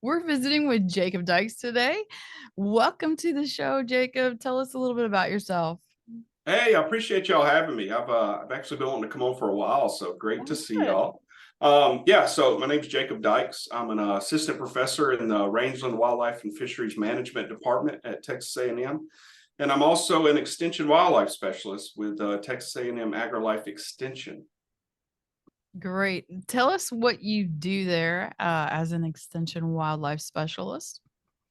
We're visiting with Jacob Dykes today. Welcome to the show, Jacob. Tell us a little bit about yourself. Hey, I appreciate y'all having me. I've actually been wanting to come on for a while, so great to Oh, see good. y'all. So my name's Jacob Dykes. I'm an assistant professor in the Rangeland Wildlife and Fisheries Management Department at Texas A&M, and I'm also an extension wildlife specialist with Texas A&M AgriLife Extension. Great. Tell us what you do there as an extension wildlife specialist.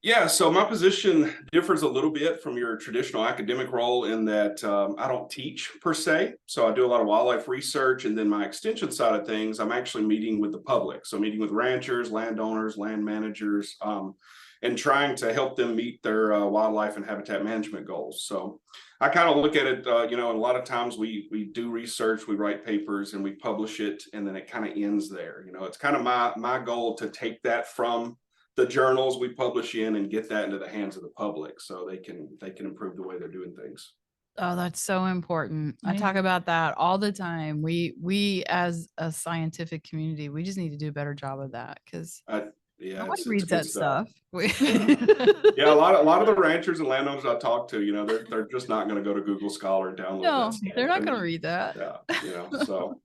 Yeah, so my position differs a little bit from your traditional academic role in that I don't teach per se. So I do a lot of wildlife research, and then my extension side of things, I'm actually meeting with the public. So meeting with ranchers, landowners, land managers, and trying to help them meet their wildlife and habitat management goals. So I kind of look at it, and a lot of times we do research, we write papers, and we publish it, and then it kind of ends there. It's kind of my goal to take that from the journals we publish in and get that into the hands of the public so they can improve the way they're doing things. Oh, that's so important. I talk Yeah. about that all the time. We as a scientific community, we just need to do a better job of that because Yeah, nobody it's reads good that stuff. stuff. Yeah, a lot of the ranchers and landowners I talk to, they're just not going to go to Google Scholar and download that No, stuff. they're not going to read that. Yeah, so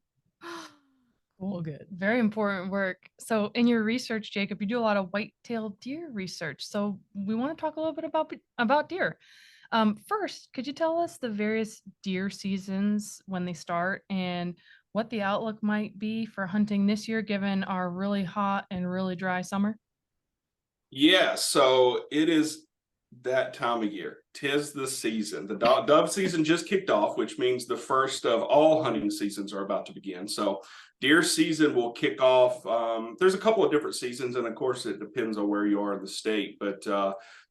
Cool, good. Very important work. So, in your research, Jacob, you do a lot of white-tailed deer research. So, we want to talk a little bit about deer. First, could you tell us the various deer seasons when they start and what the outlook might be for hunting this year, given our really hot and really dry summer? yeah, so it is that time of year. 'Tis the season. The dove season just kicked off, which means the first of all hunting seasons are about to begin. So deer season will kick off. There's a couple of different seasons, and of course it depends on where you are in the state, but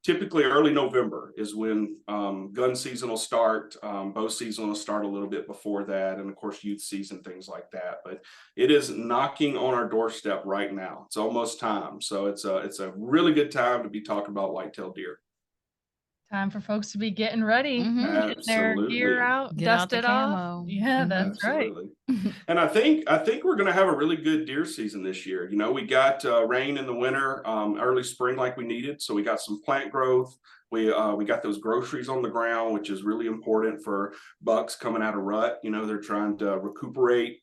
typically early November is when gun season will start. Bow season will start a little bit before that, and of course youth season, things like that. But it is knocking on our doorstep right now. It's almost time. So it's a really good time to be talking about whitetail deer. Time for folks to be getting ready, Mhm. getting their gear Absolutely. out, Get out the dusted off. camo. Yeah, that's right. Absolutely. And I think we're going to have a really good deer season this year. We got rain in the winter, early spring like we needed, so we got some plant growth. We got those groceries on the ground, which is really important for bucks coming out of rut. They're trying to recuperate,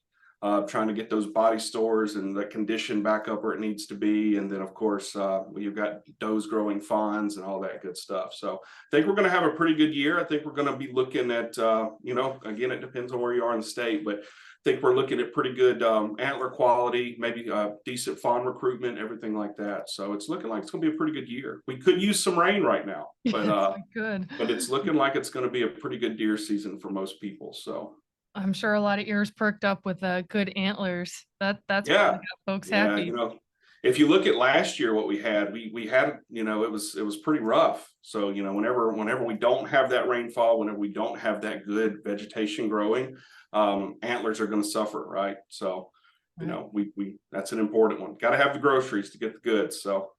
trying to get those body stores and the condition back up where it needs to be. And then, of course, you've got does growing fawns and all that good stuff. So I think we're going to have a pretty good year. I think we're going to be looking at, again, it depends on where you are in the state, but I think we're looking at pretty good antler quality, maybe decent fawn recruitment, everything like that. So it's looking like it's going to be a pretty good year. We could use some rain right now, but Good. but it's looking like it's going to be a pretty good deer season for most people. So I'm sure a lot of ears perked up with good antlers. That's yeah, probably got folks yeah, happy. if you look at last year, what we had, it was pretty rough. So, whenever we don't have that rainfall, whenever we don't have that good vegetation growing, antlers are going to suffer, right? So, Right. we that's an important one. Got to have the groceries to get the goods. So,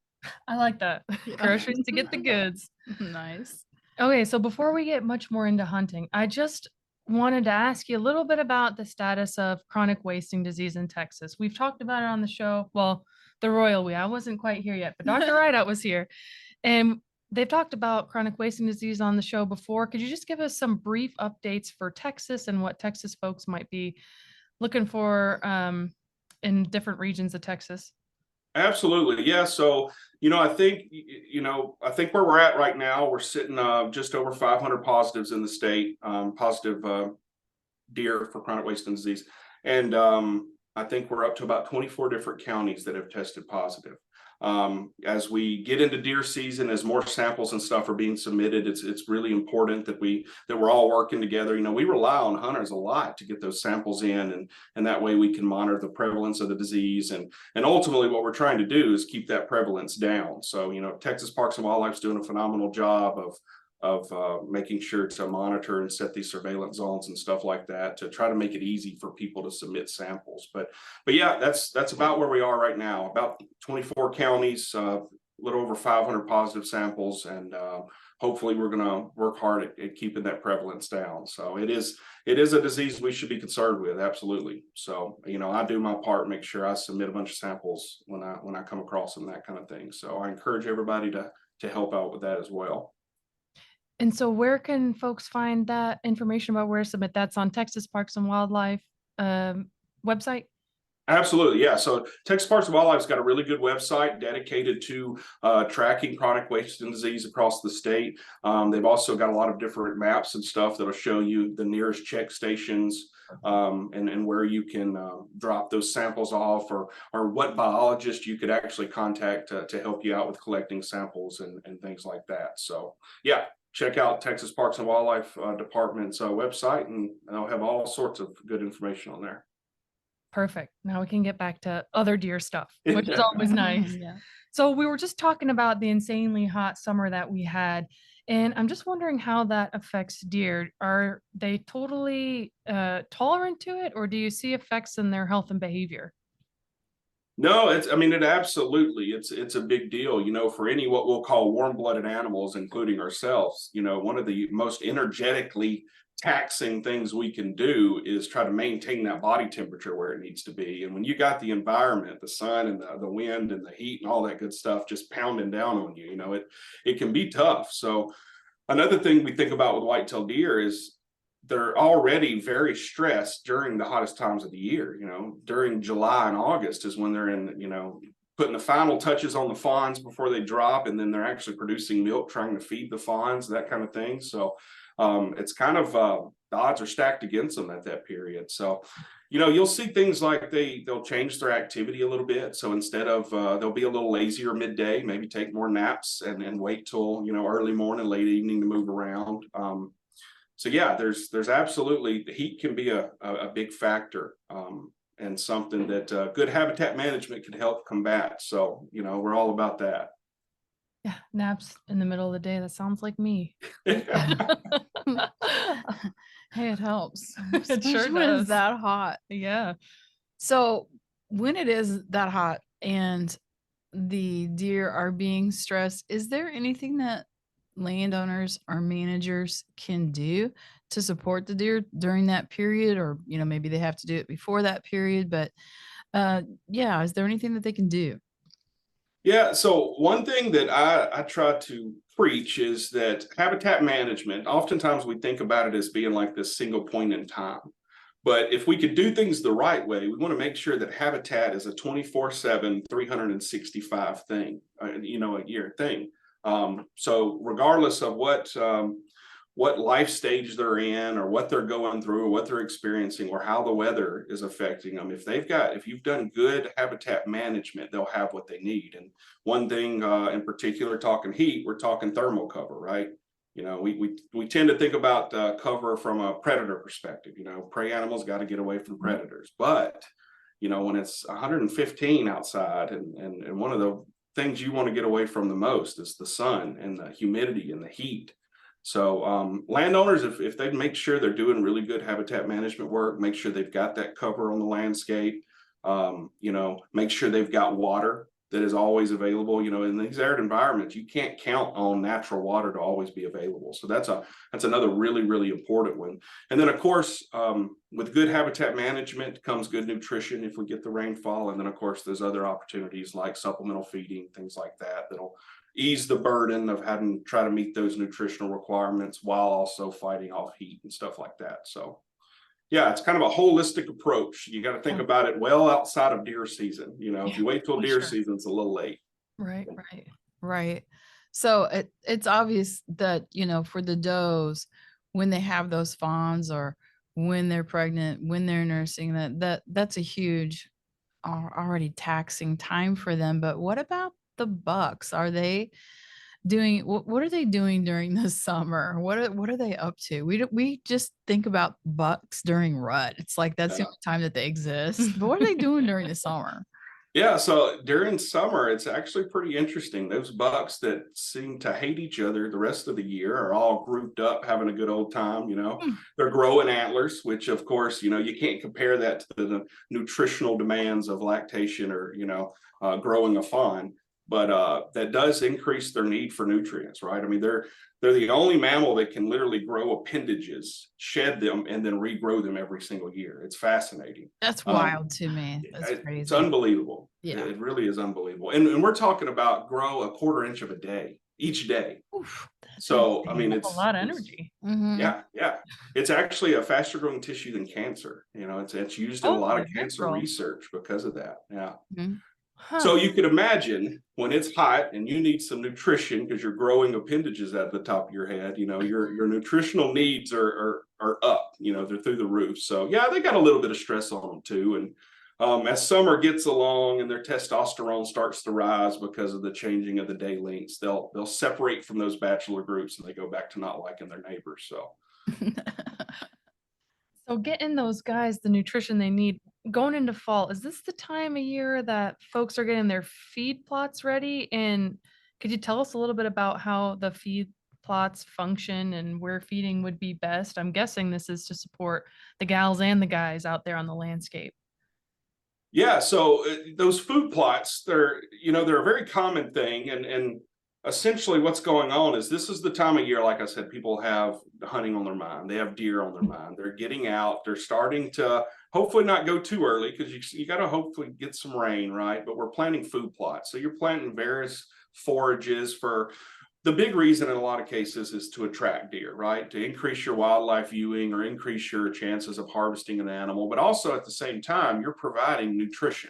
I like that. Groceries to get the goods. Nice. Okay, so before we get much more into hunting, I just wanted to ask you a little bit about the status of chronic wasting disease in Texas. We've talked about it on the show. Well, the royal we. I wasn't quite here yet, but Dr. Rideout was here. And they've talked about chronic wasting disease on the show before. Could you just give us some brief updates for Texas and what Texas folks might be looking for in different regions of Texas? absolutely, yeah. So, I think where we're at right now, we're sitting just over 500 positives in the state, positive deer for chronic wasting disease. And I think we're up to about 24 different counties that have tested positive. As we get into deer season, as more samples and stuff are being submitted, it's really important that we're all working together. We rely on hunters a lot to get those samples in, and that way we can monitor the prevalence of the disease. And ultimately, what we're trying to do is keep that prevalence down. So, Texas Parks and Wildlife is doing a phenomenal job of making sure to monitor and set these surveillance zones and stuff like that to try to make it easy for people to submit samples. But yeah, that's about where we are right now. About 24 counties. little over 500 positive samples, and hopefully we're going to work hard at keeping that prevalence down. So it is a disease we should be concerned with, absolutely. So I do my part, make sure I submit a bunch of samples when I come across them, that kind of thing. So I encourage everybody to help out with that as well. And so where can folks find that information about where to submit? That's on Texas Parks and Wildlife website? Absolutely, yeah. So Texas Parks and Wildlife's got a really good website dedicated to tracking chronic wasting disease across the state. They've also got a lot of different maps and stuff that'll show you the nearest check stations, and where you can drop those samples off, or what biologist you could actually contact to help you out with collecting samples and things like that. So yeah, check out Texas Parks and Wildlife Department's website, and they'll have all sorts of good information on there. Perfect. Now we can get back to other deer stuff, which is always nice. Yeah. So we were just talking about the insanely hot summer that we had, and I'm just wondering how that affects deer. Are they totally tolerant to it, or do you see effects in their health and behavior? No, it absolutely, it's a big deal, for any what we'll call warm-blooded animals, including ourselves. One of the most energetically taxing things we can do is try to maintain that body temperature where it needs to be. And when you got the environment, the sun and the wind and the heat and all that good stuff just pounding down on you, it can be tough. So another thing we think about with white-tailed deer is they're already very stressed during the hottest times of the year. During July and August is when they're putting the final touches on the fawns before they drop, and then they're actually producing milk, trying to feed the fawns, that kind of thing. So it's kind of the odds are stacked against them at that period. So you'll see things like they'll change their activity a little bit. So instead of they'll be a little lazier midday, maybe take more naps, and wait till early morning, late evening to move around. So yeah, there's absolutely, the heat can be a big factor, and something that good habitat management can help combat. So we're all about that. Yeah, naps in the middle of the day. That sounds like me. Hey, it helps. It sure Especially when does. it's that hot. Yeah. So when it is that hot and the deer are being stressed, is there anything that landowners or managers can do to support the deer during that period? Or, maybe they have to do it before that period, but yeah, is there anything that they can do? Yeah, so one thing that I try to preach is that habitat management, oftentimes we think about it as being like this single point in time. But if we could do things the right way, we want to make sure that habitat is a 24/7, 365 thing, a year thing. So regardless of what life stage they're in, or what they're going through, or what they're experiencing, or how the weather is affecting them, if you've done good habitat management, they'll have what they need. And one thing in particular, talking heat, we're talking thermal cover, right? We tend to think about cover from a predator perspective. Prey animals got to get away from predators, but when it's 115 outside, and one of the things you want to get away from the most is the sun and the humidity and the heat. So landowners, if they make sure they're doing really good habitat management work, make sure they've got that cover on the landscape, make sure they've got water that is always available. In these arid environments, you can't count on natural water to always be available. So that's another really, really important one. And then of course, with good habitat management comes good nutrition if we get the rainfall. And then of course, there's other opportunities like supplemental feeding, things like that, that'll ease the burden of having to try to meet those nutritional requirements while also fighting off heat and stuff like that. So yeah, it's kind of a holistic approach. You got to think about it well outside of deer season. If you wait till deer season, it's a little late. Right. So it's obvious that, for the does, when they have those fawns, or when they're pregnant, when they're nursing, that's a huge, already taxing time for them. But what about the bucks? Are they doing, what are they doing during the summer? What are they up to? We just think about bucks during rut. It's like that's the only time that they exist. But what are they doing during the summer? Yeah, so during summer, it's actually pretty interesting. Those bucks that seem to hate each other the rest of the year are all grouped up having a good old time. They're growing antlers, which of course, you can't compare that to the nutritional demands of lactation, or growing a fawn. but that does increase their need for nutrients, right? I mean, they're the only mammal that can literally grow appendages, shed them, and then regrow them every single year. It's fascinating. That's wild to me. That's It's crazy. unbelievable. Yeah. It really is unbelievable. And we're talking about grow a quarter inch of a day each day. Oof, that's So, I mean, That's it's a lot of energy. yeah, it's actually a faster growing tissue than cancer. You know, it's used in a lot of cancer natural. research because of that. Yeah. Mhm. Huh. So you could imagine when it's hot and you need some nutrition because you're growing appendages at the top of your head, you know, your nutritional needs are up, you know, they're through the roof. So yeah, they got a little bit of stress on them too. And as summer gets along and their testosterone starts to rise because of the changing of the day lengths, they'll separate from those bachelor groups and they go back to not liking their neighbors. So So getting those guys the nutrition they need going into fall, is this the time of year that folks are getting their feed plots ready? And could you tell us a little bit about how the feed plots function and where feeding would be best? I'm guessing this is to support the gals and the guys out there on the landscape. yeah, so those food plots, they're a very common thing, and essentially what's going on is this is the time of year, like I said, people have hunting on their mind, they have deer on their mind, they're getting out, they're starting to hopefully not go too early because you got to hopefully get some rain, right? But we're planting food plots, so you're planting various forages for. The big reason in a lot of cases is to attract deer, right? To increase your wildlife viewing or increase your chances of harvesting an animal, but also at the same time, you're providing nutrition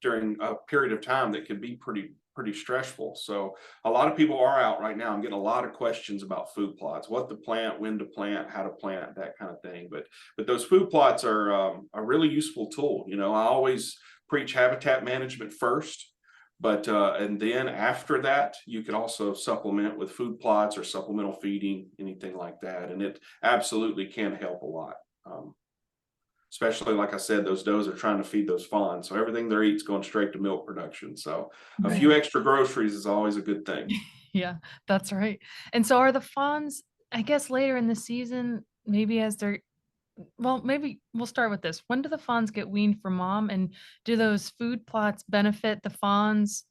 during a period of time that can be pretty stressful. So a lot of people are out right now. I'm getting a lot of questions about food plots, what to plant, when to plant, how to plant, that kind of thing. But those food plots are a really useful tool. You know, I always preach habitat management first. But and then after that, you can also supplement with food plots or supplemental feeding, anything like that. And it absolutely can help a lot. Especially, like I said, those does are trying to feed those fawns. So everything they eat's going straight to milk production. So a few extra groceries is always a good thing. Yeah, that's right. And so are the fawns, I guess later in the season, maybe as they're well, maybe we'll start with this. When do the fawns get weaned from mom? And do those food plots benefit the fawns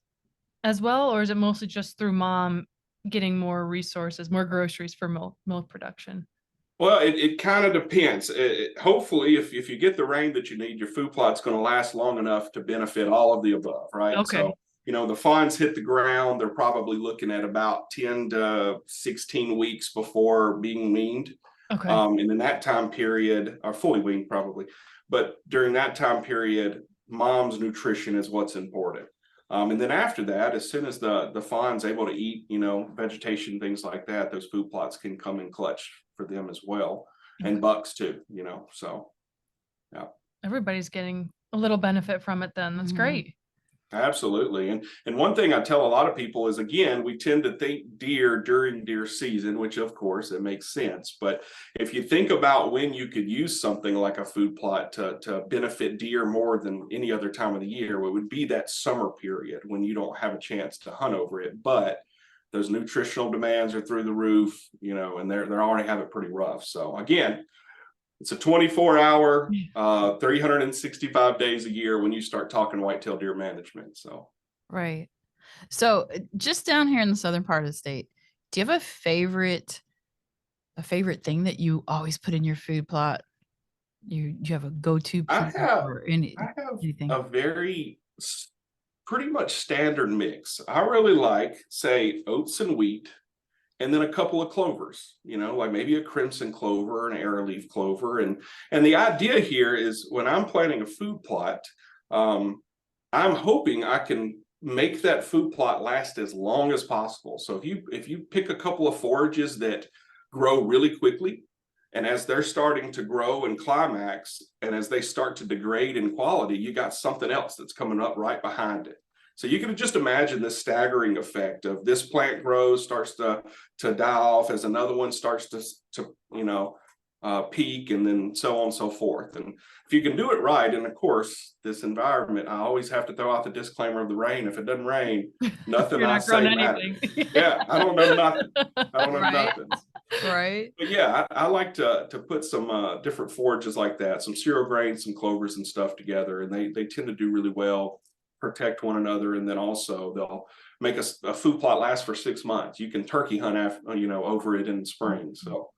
as well? Or is it mostly just through mom getting more resources, more groceries for milk production? Well, it kind of depends. Hopefully, if you get the rain that you need, your food plot's going to last long enough to benefit all of the above, right? Okay. So, you know, the fawns hit the ground, they're probably looking at about 10 to 16 weeks before being weaned. Okay. And in that time period, or fully weaned probably, but during that time period, mom's nutrition is what's important. And then after that, as soon as the fawn's able to eat, you know, vegetation, things like that, those food plots can come in clutch for them as well, and bucks too, you know. So, yeah, Everybody's getting a little benefit from it then. That's great. absolutely. And one thing I tell a lot of people is, again, we tend to think deer during deer season, which of course it makes sense. But if you think about when you could use something like a food plot to benefit deer more than any other time of the year, it would be that summer period when you don't have a chance to hunt over it. But those nutritional demands are through the roof, you know, and they're already have it pretty rough. So again, it's a 24-hour, 365 days a year when you start talking whitetail deer management. So, Right. So just down here in the southern part of the state, do you have a favorite thing that you always put in your food plot? You have a go-to I food have or anything? a very pretty much standard mix. I really like, say, oats and wheat, and then a couple of clovers, you know, like maybe a crimson clover, an arrowleaf clover. And the idea here is when I'm planting a food plot, I'm hoping I can make that food plot last as long as possible. So if you pick a couple of forages that grow really quickly, and as they're starting to grow and climax, and as they start to degrade in quality, you got something else that's coming up right behind it. So you can just imagine this staggering effect of this plant grows, starts to die off as another one starts to peak, and then so on and so forth. And if you can do it right, and of course, this environment, I always have to throw out the disclaimer of the rain. If it doesn't rain, nothing You're I not say growing matters. anything. Yeah, I don't know nothing. I don't know Right. nothing. Right. But yeah, I like to put some different forages like that, some cereal grains, some clovers and stuff together, and they tend to do really well, protect one another, and then also they'll make a food plot last for 6 months. You can turkey hunt after, over it in the spring. So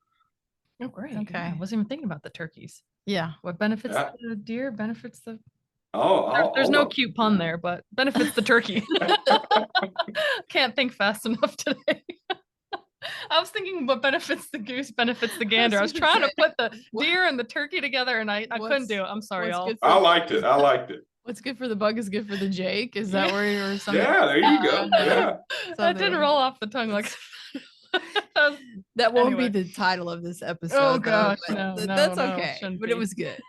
Oh, great. Yeah, Okay. I wasn't even thinking about the turkeys. Yeah. What benefits yeah. the deer, benefits the there's All no of cute pun there, but benefits the turkey. Can't think fast enough today. I was thinking what benefits the goose benefits the gander. I was gonna trying to say, put the what- deer and the turkey together, and I couldn't do it. I'm sorry, what's y'all. good for I the liked bug it. I liked it. What's good for the bug is good for the Jake. Is that Yeah. where or something? Yeah, there you go. Yeah. That didn't roll off the tongue like That won't Anyway. be the title of this episode. Oh though, gosh, but no, no, that's no, okay. shouldn't But it be. was good.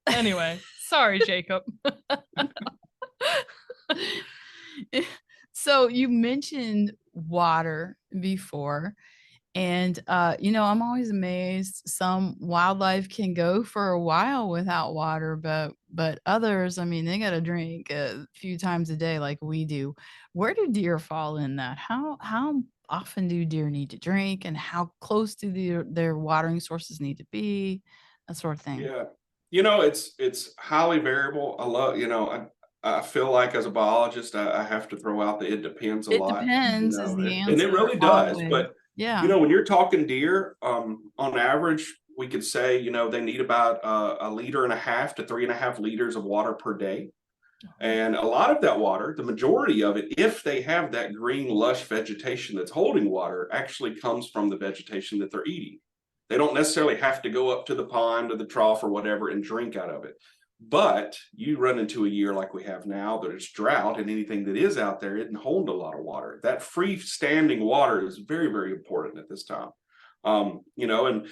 Anyway, sorry, Jacob. So you mentioned water before, and I'm always amazed some wildlife can go for a while without water, but others, I mean, they got to drink a few times a day like we do. Where do deer fall in that? How often do deer need to drink, and how close do their watering sources need to be? That sort of thing. Yeah. It's highly variable. I feel like as a biologist, I have to throw out that it depends a It lot, depends is the and it answer really does. always. But Yeah. when you're talking deer, on average, we could say, they need about 1.5 to 3.5 liters of water per day. And a lot of that water, the majority of it, if they have that green, lush vegetation that's holding water, actually comes from the vegetation that they're eating. They don't necessarily have to go up to the pond or the trough or whatever and drink out of it. But you run into a year like we have now, there's drought, and anything that is out there isn't holding a lot of water. That freestanding water is very, very important at this time. And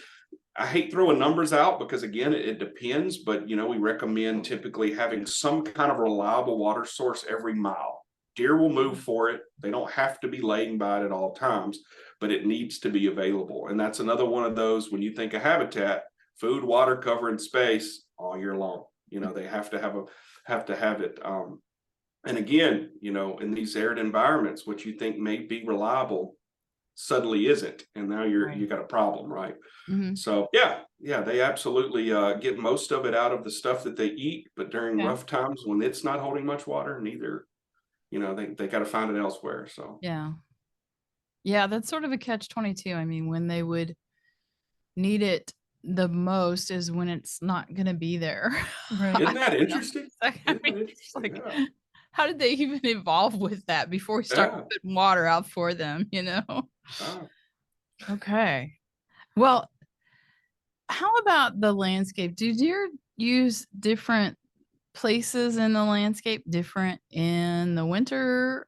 I hate throwing numbers out because, again, it depends, but we recommend typically having some kind of reliable water source every mile. Deer will move for it. They don't have to be laying by it at all times, but it needs to be available. And that's another one of those, when you think of habitat, food, water, cover, and space all year long. They have to have it. And again, in these arid environments, what you think may be reliable suddenly isn't, and now you got a problem, right? Mm-hmm. So yeah, they absolutely get most of it out of the stuff that they eat, but during rough times when it's not holding much water, neither, they got to find it elsewhere. So yeah, that's sort of a catch-22. I mean, when they would need it the most is when it's not going to be there. Right. Isn't that interesting? It's like, how did they even evolve with that before we started putting water out for them? Okay. Well, how about the landscape? Do deer use different places in the landscape, different in the winter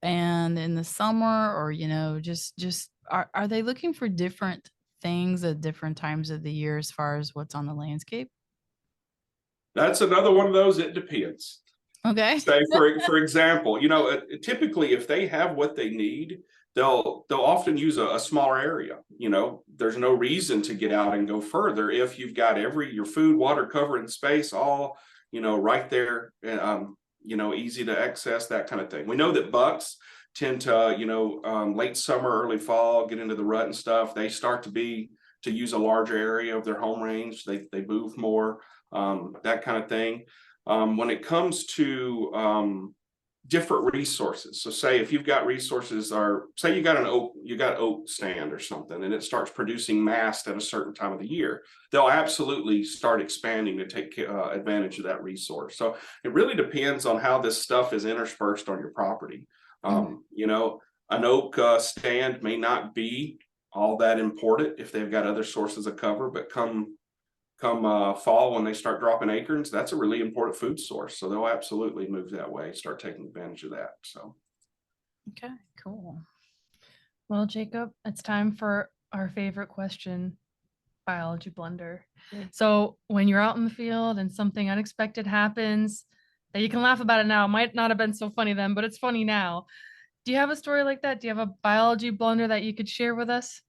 and in the summer, or just are they looking for different things at different times of the year as far as what's on the landscape? That's another one of those. It depends. Okay. Say for example, typically if they have what they need, they'll often use a smaller area. There's no reason to get out and go further if you've got your food, water, cover, and space all right there, easy to access, that kind of thing. We know that bucks tend to late summer, early fall, get into the rut and stuff. They start to use a larger area of their home range. They move more, that kind of thing. When it comes to different resources, so say if you've got resources, or say you got oak stand or something, and it starts producing mast at a certain time of the year, they'll absolutely start expanding to take advantage of that resource. So it really depends on how this stuff is interspersed on your property. An oak stand may not be all that important if they've got other sources of cover, but come fall, when they start dropping acorns, that's a really important food source. So they'll absolutely move that way, start taking advantage of that. So. Okay, cool. Well, Jacob, it's time for our favorite question, biology blunder. So when you're out in the field and something unexpected happens, that you can laugh about it now, it might not have been so funny then, but it's funny now. Do you have a story like that? Do you have a biology blunder that you could share with us?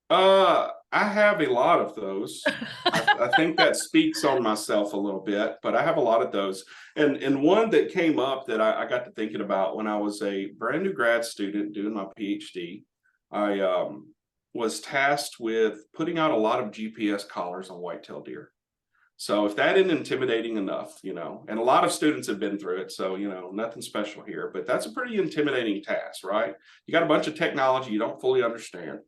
I have a lot of those. I think that speaks on myself a little bit, but I have a lot of those. And one that came up that I got to thinking about when I was a brand new grad student doing my PhD, I was tasked with putting out a lot of GPS collars on whitetail deer. So if that isn't intimidating enough, and a lot of students have been through it, so nothing special here, but that's a pretty intimidating task, right? You got a bunch of technology you don't fully understand.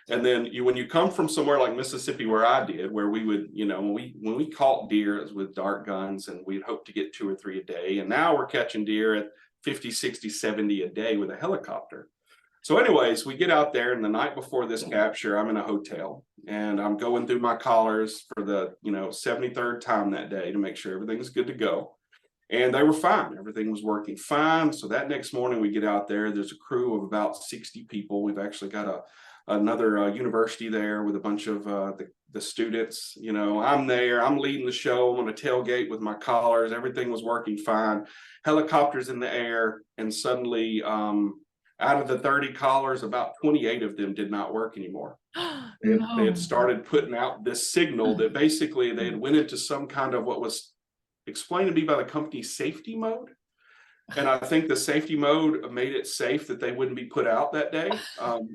And then when you come from somewhere like Mississippi, where I did, where we would, when we caught deer, it was with dart guns, and we'd hope to get 2 or 3 a day. And now we're catching deer at 50, 60, 70 a day with a helicopter. So anyways, we get out there, and the night before this capture, I'm in a hotel, and I'm going through my collars for the 73rd time that day to make sure everything is good to go. And they were fine. Everything was working fine. So that next morning we get out there, there's a crew of about 60 people. We've actually got another university there with a bunch of the students. I'm there, I'm leading the show, I'm on a tailgate with my collars. Everything was working fine. Helicopters in the air, and suddenly out of the 30 collars, about 28 of them did not work anymore. They had started putting out this signal that basically they had went into some kind of what was explained to me by the company safety mode. And I think the safety mode made it safe that they wouldn't be put out that day.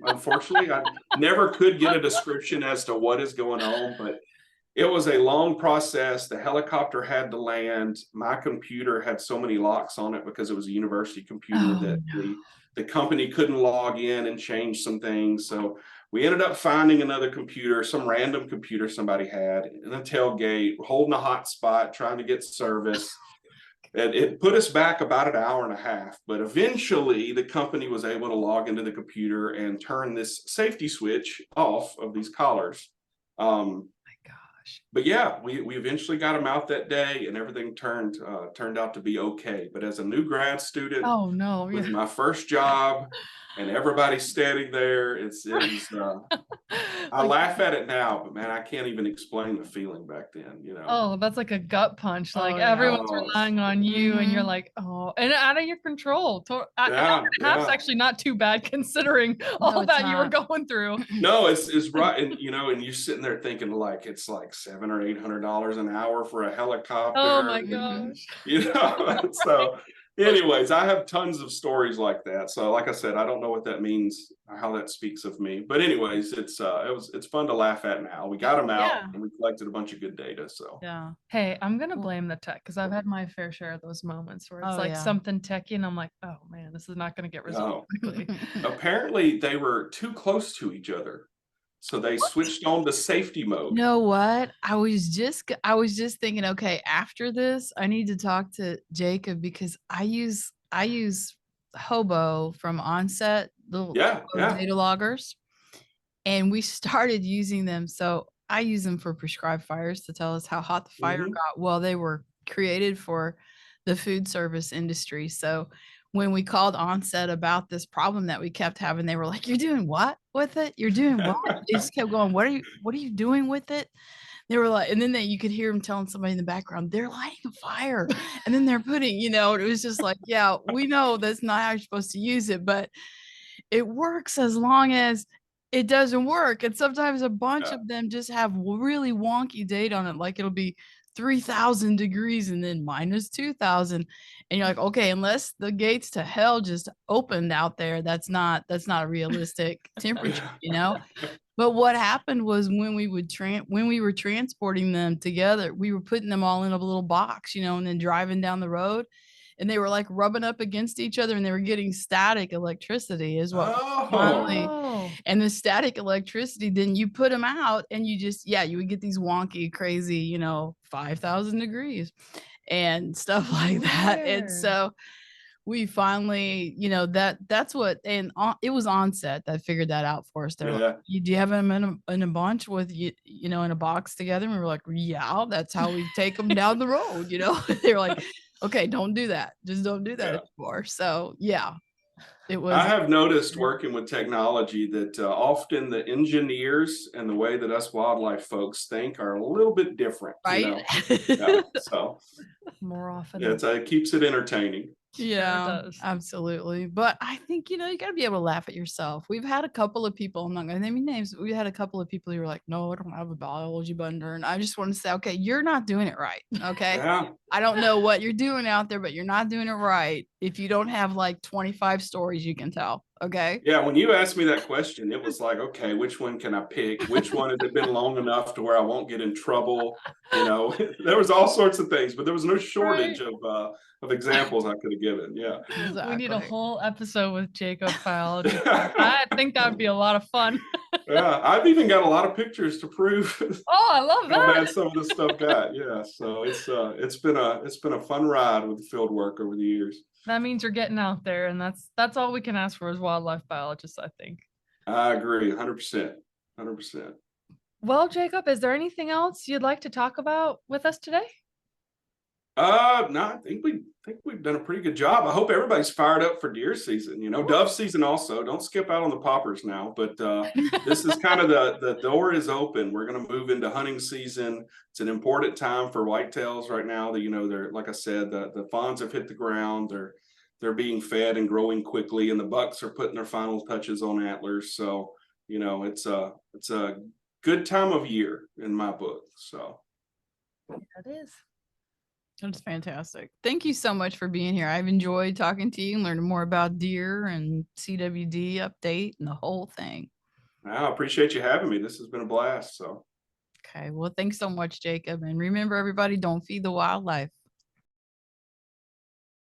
Unfortunately, I never could get a description as to what is going on, but it was a long process. The helicopter had to land. My computer had so many locks on it because it was a university computer that the company couldn't log in and change some things. So we ended up finding another computer, some random computer somebody had in a tailgate, holding a hotspot, trying to get service. And it put us back about an hour and a half, but eventually the company was able to log into the computer and turn this safety switch off of these collars. But yeah, we eventually got them out that day, and everything turned out to be okay. But as a new grad student, with my first job, and everybody standing there, it was I laugh at it now, but man, I can't even explain the feeling back then. Oh, that's like a gut punch. Like everyone's relying on you, and you're like, and out of your control. Half's actually not too bad considering all that you were going through. No, it's right, and and you're sitting there thinking like it's like $700 or $800 an hour for a helicopter. Oh my gosh! So. Anyways, I have tons of stories like that. So like I said, I don't know what that means, how that speaks of me. But anyways, it's fun to laugh at now. We got them out and we collected a bunch of good data. So yeah. Hey, I'm gonna blame the tech because I've had my fair share of those moments where it's something techy and I'm like, oh man, this is not gonna get resolved quickly. Apparently they were too close to each other. So they switched on to safety mode. You know what? I was just thinking, okay, after this, I need to talk to Jacob because I use Hobo from Onset, the data loggers, and we started using them. So I use them for prescribed fires to tell us how hot the fire got. Well, they were created for the food service industry. So when we called Onset about this problem that we kept having, they were like, "You're doing what with it? You're doing what?" They just kept going, what are you doing with it? They were like, and then you could hear them telling somebody in the background, they're lighting a fire. And then they're putting, it was just like, yeah, we know that's not how you're supposed to use it, but it works as long as it doesn't work. And sometimes a bunch of them just have really wonky date on it. Like it'll be 3,000 degrees and then minus 2,000. And you're like, okay, unless the gates to hell just opened out there, that's not a realistic temperature, But what happened was when we were transporting them together, we were putting them all in a little box, and then driving down the road, and they were like rubbing up against each other, and they were getting static electricity is what finally. And the static electricity, then you put them out and you just, you would get these wonky, crazy, 5,000 degrees and stuff like that. And so we finally, that's what, and it was Onset that figured that out for us. They're like, do you have them in a bunch with in a box together? And we were like, yeah, that's how we take them down the road. They were like, okay, don't do that. Just don't do that anymore. So it was. I have noticed working with technology that often the engineers and the way that us wildlife folks think are a little bit different, right? So more often, it keeps it entertaining. Yeah, does. absolutely. But I think, you got to be able to laugh at yourself. We've had a couple of people, I'm not going to name any names, but we had a couple of people who were like, no, I don't have a biology bundle. And I just want to say, okay, you're not doing it right. Okay. Yeah. I don't know what you're doing out there, but you're not doing it right if you don't have like 25 stories you can tell. Okay. Yeah, when you asked me that question, it was like, okay, which one can I pick? Which one has it been long enough to where I won't get in trouble? There was all sorts of things, but there was no shortage of examples I could have given. Yeah. We need a Exactly. whole episode with Jacob biology class. I think that would be a lot of fun. Yeah, I've even got a lot of pictures to prove Oh, I love how that. bad some of this stuff got. Yeah, so it's been a fun ride with the field work over the years. That means you're getting out there, and that's all we can ask for as wildlife biologists, I think. I agree, 100%, 100%. Well, Jacob, is there anything else you'd like to talk about with us today? No, I think we've done a pretty good job. I hope everybody's fired up for deer season. Dove season also. Don't skip out on the poppers now. But this is kind of the door is open. We're going to move into hunting season. It's an important time for whitetails right now. That they're, like I said, the fawns have hit the ground. They're being fed and growing quickly, and the bucks are putting their final touches on antlers. So it's a good time of year in my book. So It is. That's fantastic. Thank you so much for being here. I've enjoyed talking to you and learning more about deer and CWD update and the whole thing. I appreciate you having me. This has been a blast. So. Okay. Well, thanks so much, Jacob. And remember, everybody, don't feed the wildlife.